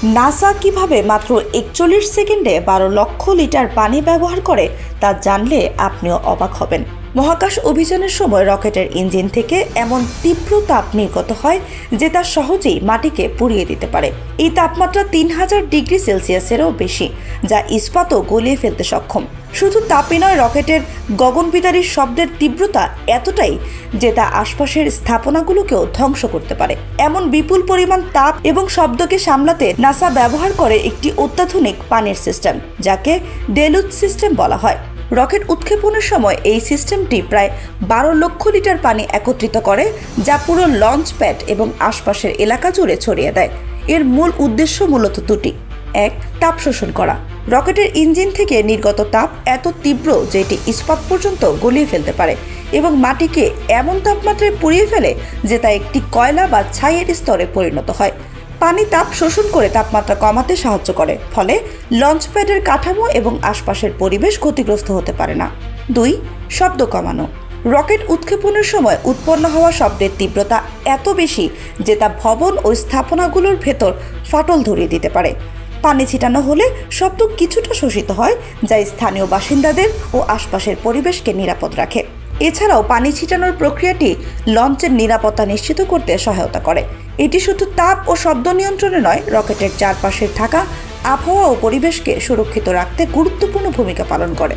NASA কিভাবে মাত্র ৪১ সেকেন্ডে ১২ লক্ষ লিটার পানি ব্যবহার করে তা জানলে আপনিও অবাক হবেন। মহাকাশ অভিযানের সময় রকেটের ইঞ্জিন থেকে এমন তীব্র তাপ নির্গত হয় যে তা সহজেই মাটিকে পুড়িয়ে দিতে পারে। এই তাপমাত্রা ৩০০০ ডিগ্রি সেলসিয়াসেরও বেশি, যা ইস্পাতও গলিয়ে ফেলতে সক্ষম। শুধু তাপই নয়, রকেটের গগনবিদারী শব্দের তীব্রতা এতটাই যে তা আশপাশের স্থাপনাগুলোকেও ধ্বংস করতে পারে। এমন বিপুল পরিমাণ তাপ এবং শব্দকে সামলাতে নাসা ব্যবহার করে একটি অত্যাধুনিক পানির সিস্টেম, যাকে ডেলুথ সিস্টেম বলা হয়। রকেট উৎক্ষেপণের সময় এই সিস্টেমটি প্রায় ১২ লক্ষ লিটার পানি একত্রিত করে, যা পুরো লঞ্চ প্যাড এবং আশপাশের এলাকা জুড়ে ছড়িয়ে দেয়। এর মূল উদ্দেশ্য মূলত দুটি। এক, তাপ শোষণ করা। রকেটের ইঞ্জিন থেকে নির্গত তাপ এত তীব্র যে এটি ইস্পাত পর্যন্ত গলিয়ে ফেলতে পারে এবং মাটিকে এমন তাপমাত্রায় পুড়িয়ে ফেলে যে তা একটি কয়লা বা ছাইয়ের স্তরে পরিণত হয়। পানি তাপ শোষণ করে তাপমাত্রা কমাতে সাহায্য করে, ফলে লঞ্চ প্যাডের কাঠামো এবং আশপাশের পরিবেশ ক্ষতিগ্রস্ত হতে পারে না। ২, শব্দ কমানো। রকেট উৎক্ষেপণের সময় উৎপন্ন হওয়া শব্দের তীব্রতা এত বেশি যে তা ভবন ও স্থাপনাগুলোর ভেতর ফাটল ধরিয়ে দিতে পারে। পানি ছিটানো হলে শব্দ কিছুটা শোষিত হয়, যা স্থানীয় বাসিন্দাদের ও আশপাশের পরিবেশকে নিরাপদ রাখে। এছাড়াও পানি ছিটানোর প্রক্রিয়াটি লঞ্চের নিরাপত্তা নিশ্চিত করতে সহায়তা করে। এটি শুধু তাপ ও শব্দ নিয়ন্ত্রণে নয়, রকেটের চারপাশে থাকা আবহাওয়া ও পরিবেশকে সুরক্ষিত রাখতে গুরুত্বপূর্ণ ভূমিকা পালন করে।